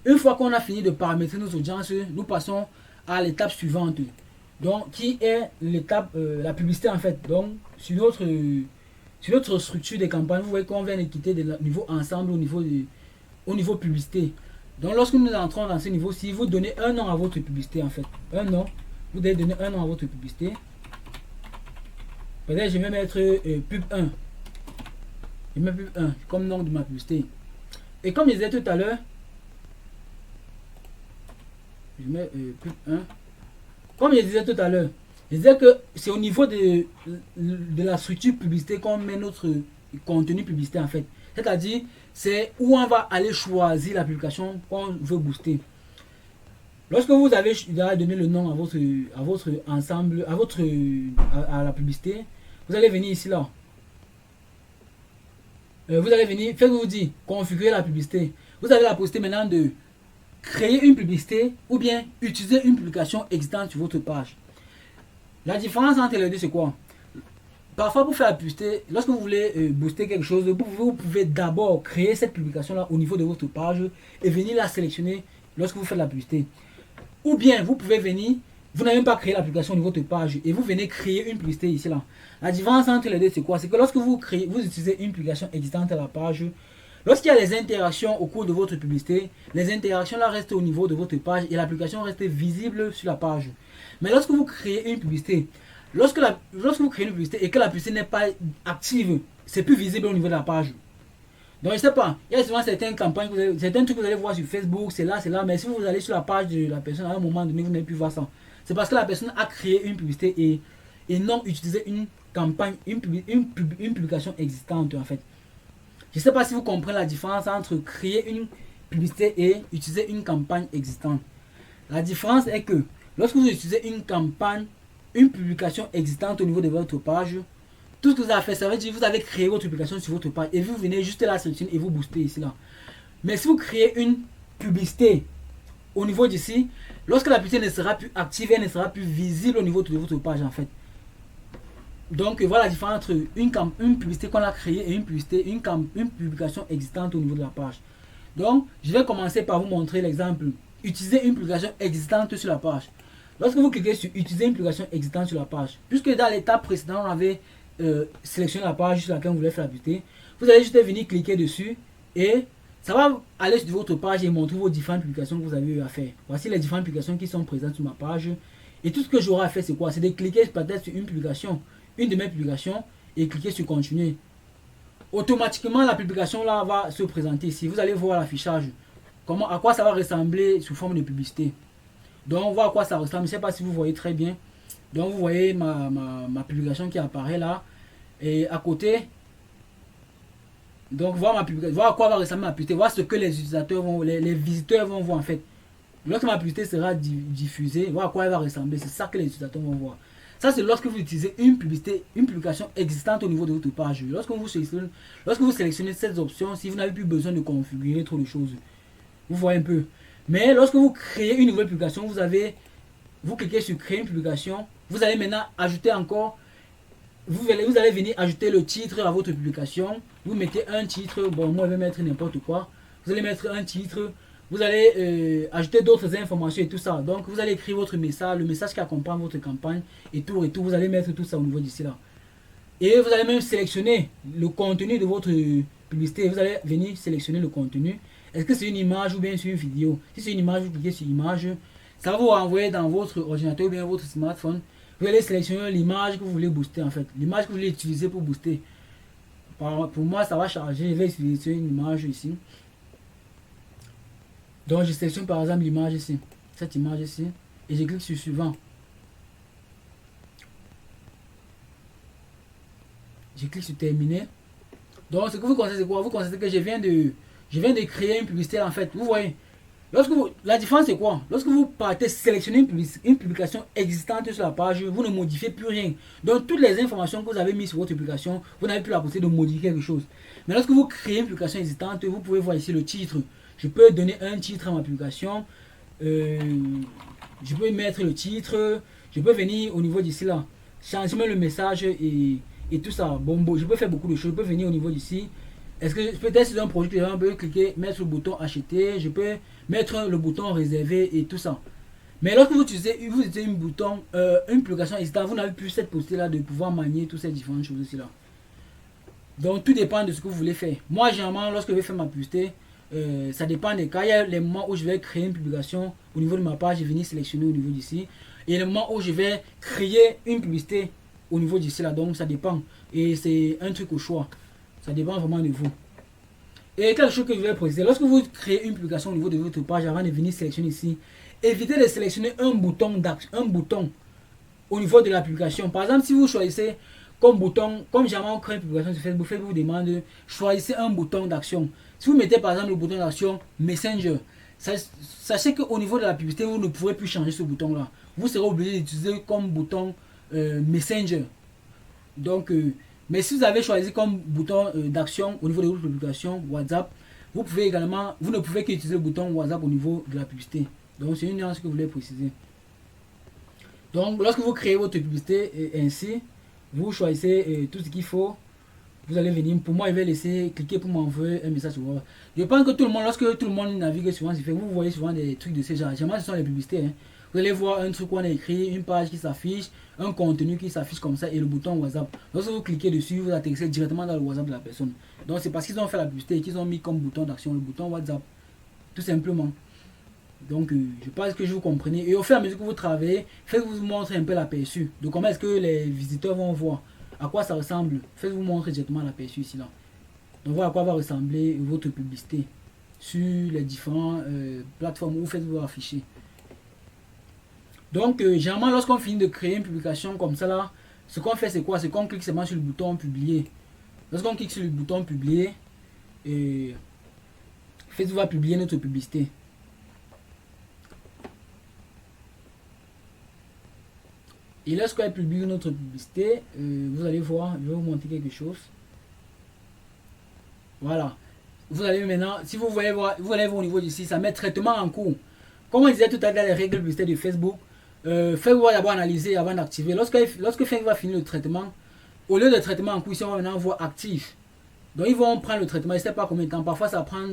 Une fois qu'on a fini de paramétrer nos audiences, nous passons à l'étape suivante. Donc, qui est l'étape, la publicité en fait. Donc, sur notre structure des campagnes, vous voyez qu'on vient de quitter de niveau ensemble au niveau publicité. Donc, lorsque nous entrons dans ce niveau-ci, vous donnez un nom à votre publicité en fait. Un nom. Vous devez donner un nom à votre publicité. Peut-être je vais mettre pub 1. Je mets pub 1 comme nom de ma publicité. Et comme je disais tout à l'heure, je mets pub 1. Comme je disais tout à l'heure, je disais que c'est au niveau de la structure publicité qu'on met notre contenu publicité en fait. C'est-à-dire, c'est où on va aller choisir la publication qu'on veut booster. Lorsque vous avez donné le nom à votre ensemble, à la publicité, vous allez venir ici là. Vous allez venir, faites-vous dire, configurer la publicité. Vous avez la possibilité maintenant de créer une publicité ou bien utiliser une publication existante sur votre page. La différence entre les deux, c'est quoi? Parfois, pour faire la publicité, lorsque vous voulez booster quelque chose, vous pouvez d'abord créer cette publication-là au niveau de votre page et venir la sélectionner lorsque vous faites la publicité. Ou bien, vous pouvez venir, vous n'avez même pas créé l'application au niveau de votre page et vous venez créer une publicité ici là. La différence entre les deux, c'est quoi? C'est que lorsque vous utilisez une publication existante à la page, lorsqu'il y a des interactions au cours de votre publicité, les interactions là restent au niveau de votre page et l'application reste visible sur la page. Mais lorsque vous créez une publicité, lorsque vous créez une publicité et que la publicité n'est pas active, c'est plus visible au niveau de la page. Donc je sais pas, il y a souvent certaines campagnes, certains trucs que vous allez voir sur Facebook, c'est là, mais si vous allez sur la page de la personne, à un moment donné, vous n'allez plus voir ça. C'est parce que la personne a créé une publicité et non utilisé une campagne, une publication existante en fait. Je ne sais pas si vous comprenez la différence entre créer une publicité et utiliser une campagne existante. La différence est que lorsque vous utilisez une campagne, une publication existante au niveau de votre page, tout ce que vous avez fait, ça veut dire que vous avez créé votre publication sur votre page et vous venez juste la sélectionner et vous boostez ici là. Mais si vous créez une publicité au niveau d'ici, lorsque la publicité ne sera plus active, elle ne sera plus visible au niveau de votre page en fait. Donc voilà la différence entre une publicité qu'on a créée et une publication existante au niveau de la page. Donc je vais commencer par vous montrer l'exemple. Utiliser une publication existante sur la page. Lorsque vous cliquez sur utiliser une publication existante sur la page, puisque dans l'étape précédente on avait sélectionné la page sur laquelle vous voulez faire la publicité, vous allez juste venir cliquer dessus et ça va aller sur votre page et montrer vos différentes publications que vous avez eu à faire. Voici les différentes publications qui sont présentes sur ma page. Et tout ce que j'aurai à faire, c'est quoi? C'est de cliquer peut-être sur une publication, une de mes publications, et cliquer sur continuer. Automatiquement, la publication là va se présenter ici. Vous allez voir l'affichage. À quoi ça va ressembler sous forme de publicité. Donc, on voit à quoi ça ressemble. Je ne sais pas si vous voyez très bien. Donc, vous voyez ma publication qui apparaît là. Et à côté, donc, voir ma publication, voir à quoi va ressembler ma publicité, voir ce que les utilisateurs vont, les visiteurs vont voir en fait. Lorsque ma publicité sera diffusée, voir à quoi elle va ressembler, c'est ça que les utilisateurs vont voir. Ça, c'est lorsque vous utilisez une publicité, une publication existante au niveau de votre page. Lorsque vous sélectionnez cette option, si vous n'avez plus besoin de configurer trop de choses, vous voyez un peu. Mais lorsque vous créez une nouvelle publication, vous cliquez sur créer une publication, vous allez maintenant ajouter encore. Vous allez venir ajouter le titre à votre publication. Vous mettez un titre. Bon, moi je vais mettre n'importe quoi. Vous allez mettre un titre. Vous allez ajouter d'autres informations et tout ça. Donc vous allez écrire votre message, le message qui accompagne votre campagne et tout. Vous allez mettre tout ça au niveau d'ici là. Et vous allez même sélectionner le contenu de votre publicité. Vous allez venir sélectionner le contenu. Est-ce que c'est une image ou bien c'est une vidéo? Si c'est une image, vous cliquez sur image. Ça va vous renvoyer dans votre ordinateur ou bien votre smartphone. Vous allez sélectionner l'image que vous voulez booster en fait. L'image que vous voulez utiliser pour booster. Pour moi, ça va charger. Je vais utiliser une image ici. Donc, je sélectionne par exemple l'image ici. Cette image ici. Et je clique sur suivant. Je clique sur terminer. Donc, ce que vous constatez, c'est quoi? Vous constatez que je viens de créer une publicité en fait. Vous voyez? La différence c'est quoi? Lorsque vous partez sélectionner une publication existante sur la page, vous ne modifiez plus rien. Donc toutes les informations que vous avez mises sur votre publication, vous n'avez plus la possibilité de modifier quelque chose. Mais lorsque vous créez une publication existante, vous pouvez voir ici le titre. Je peux donner un titre à ma publication. Je peux mettre le titre. Je peux venir au niveau d'ici là, changer le message et tout ça. Bon, je peux faire beaucoup de choses. Je peux venir au niveau d'ici. Est-ce que peut-être c'est un produit que les gens peuvent cliquer, mettre le bouton acheter, je peux mettre le bouton réserver et tout ça. Mais lorsque vous utilisez une publication existante, vous n'avez plus cette possibilité là de pouvoir manier toutes ces différentes choses ici là. Donc tout dépend de ce que vous voulez faire. Moi généralement lorsque je vais faire ma publicité, ça dépend des cas. Il y a les moments où je vais créer une publication au niveau de ma page, je vais venir sélectionner au niveau d'ici. Et les moments où je vais créer une publicité au niveau d'ici là. Donc ça dépend. Et c'est un truc au choix. Ça dépend vraiment de vous. Et quelque chose que je vais préciser, lorsque vous créez une publication au niveau de votre page, avant de venir sélectionner ici, évitez de sélectionner un bouton au niveau de la publication. Par exemple, si vous choisissez comme bouton, comme jamais on crée une publication sur Facebook, Facebook vous demande choisissez un bouton d'action. Si vous mettez par exemple le bouton d'action Messenger, sachez qu'au niveau de la publicité, vous ne pourrez plus changer ce bouton là. Vous serez obligé d'utiliser comme bouton Messenger. Donc, mais si vous avez choisi comme bouton d'action au niveau de votre publication WhatsApp, vous ne pouvez qu'utiliser le bouton WhatsApp au niveau de la publicité. Donc c'est une nuance que vous voulez préciser. Donc lorsque vous créez votre publicité ainsi, vous choisissez tout ce qu'il faut. Vous allez venir, pour moi, il va laisser cliquer pour m'envoyer un message sur WhatsApp. Je pense que lorsque tout le monde navigue souvent sur Facebook, vous voyez souvent des trucs de ce genre. Généralement, ce sont les publicités. Hein. Vous allez voir un truc qu'on a écrit, une page qui s'affiche, un contenu qui s'affiche comme ça et le bouton WhatsApp. Lorsque vous cliquez dessus, vous atterrissez directement dans le WhatsApp de la personne. Donc c'est parce qu'ils ont fait la publicité et qu'ils ont mis comme bouton d'action le bouton WhatsApp. Tout simplement. Donc je pense que je vous comprenez. Et au fur et à mesure que vous travaillez, faites-vous montrer un peu l'aperçu de comment est-ce que les visiteurs vont voir. À quoi ça ressemble. Faites-vous montrer directement l'aperçu ici là. Donc voilà à quoi va ressembler votre publicité sur les différentes plateformes où faites-vous afficher. Donc généralement lorsqu'on finit de créer une publication comme ça là, ce qu'on fait c'est quoi? C'est qu'on clique seulement sur le bouton publier. Lorsqu'on clique sur le bouton publier, Facebook va publier notre publicité. Et lorsqu'elle publie notre publicité, vous allez voir, je vais vous montrer quelque chose. Voilà. Vous allez maintenant, si vous voyez voir, vous allez voir au niveau d'ici, ça met traitement en cours. Comme on disait tout à l'heure, les règles de publicité de Facebook, Facebook va d'abord analyser avant d'activer. Lorsque Facebook va finir le traitement, au lieu de traitement en cours, ici on va maintenant voir actif. Donc ils vont prendre le traitement, je ne sais pas combien de temps. Parfois ça prend,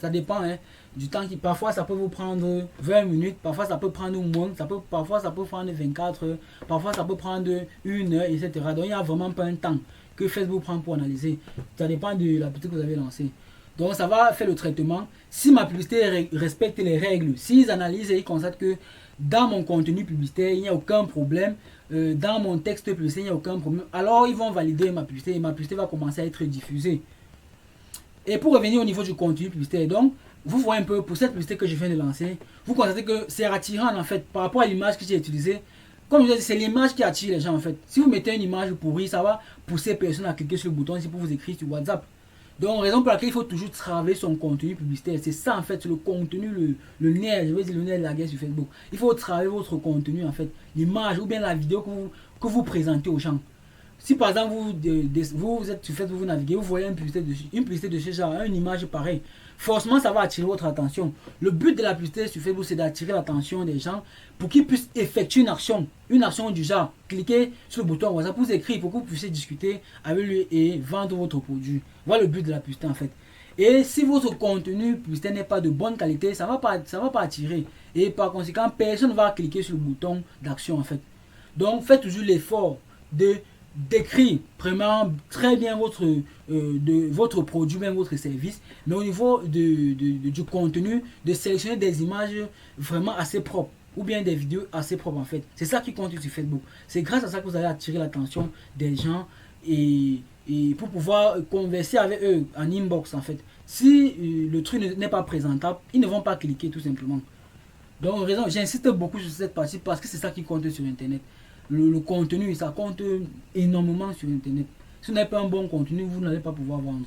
ça dépend hein, du temps qui. Parfois ça peut vous prendre 20 minutes, parfois ça peut prendre moins, parfois ça peut prendre 24 heures, parfois ça peut prendre 1 heure, etc. Donc il n'y a vraiment pas un temps que Facebook prend pour analyser. Ça dépend de la publicité que vous avez lancée. Donc ça va faire le traitement. Si ma publicité respecte les règles, s'ils analysent et ils constatent que dans mon contenu publicitaire, il n'y a aucun problème, dans mon texte publicitaire, il n'y a aucun problème, alors ils vont valider ma publicité et ma publicité va commencer à être diffusée. Et pour revenir au niveau du contenu publicitaire, donc, vous voyez un peu, pour cette publicité que je viens de lancer, vous constatez que c'est attirant en fait, par rapport à l'image que j'ai utilisée. Comme je vous ai dit, c'est l'image qui attire les gens en fait. Si vous mettez une image pourrie, ça va pousser personne à cliquer sur le bouton ici pour vous écrire sur WhatsApp. Donc, raison pour laquelle il faut toujours travailler son contenu publicitaire. C'est ça, en fait, le contenu, le nerf, je veux dire le nerf de la guerre sur Facebook. Il faut travailler votre contenu, en fait, l'image ou bien la vidéo que vous présentez aux gens. Si par exemple, vous êtes sur Facebook, vous naviguez, vous voyez une publicité de ce genre, une image pareille, forcément, ça va attirer votre attention. Le but de la publicité sur Facebook, c'est d'attirer l'attention des gens pour qu'ils puissent effectuer une action du genre. Cliquez sur le bouton WhatsApp pour vous écrire, pour que vous puissiez discuter avec lui et vendre votre produit. Voilà le but de la publicité en fait. Et si votre contenu publicitaire n'est pas de bonne qualité, ça va pas attirer. Et par conséquent, personne ne va cliquer sur le bouton d'action en fait. Donc, faites toujours l'effort d'écrire vraiment très bien votre produit, même votre service, mais au niveau du contenu, de sélectionner des images vraiment assez propres ou bien des vidéos assez propres en fait. C'est ça qui compte sur Facebook. C'est grâce à ça que vous allez attirer l'attention des gens et pour pouvoir converser avec eux en inbox en fait. Si le truc n'est pas présentable, ils ne vont pas cliquer tout simplement. Donc j'insiste beaucoup sur cette partie parce que c'est ça qui compte sur Internet. Le contenu, ça compte énormément sur Internet. Si vous n'avez pas un bon contenu, vous n'allez pas pouvoir vendre.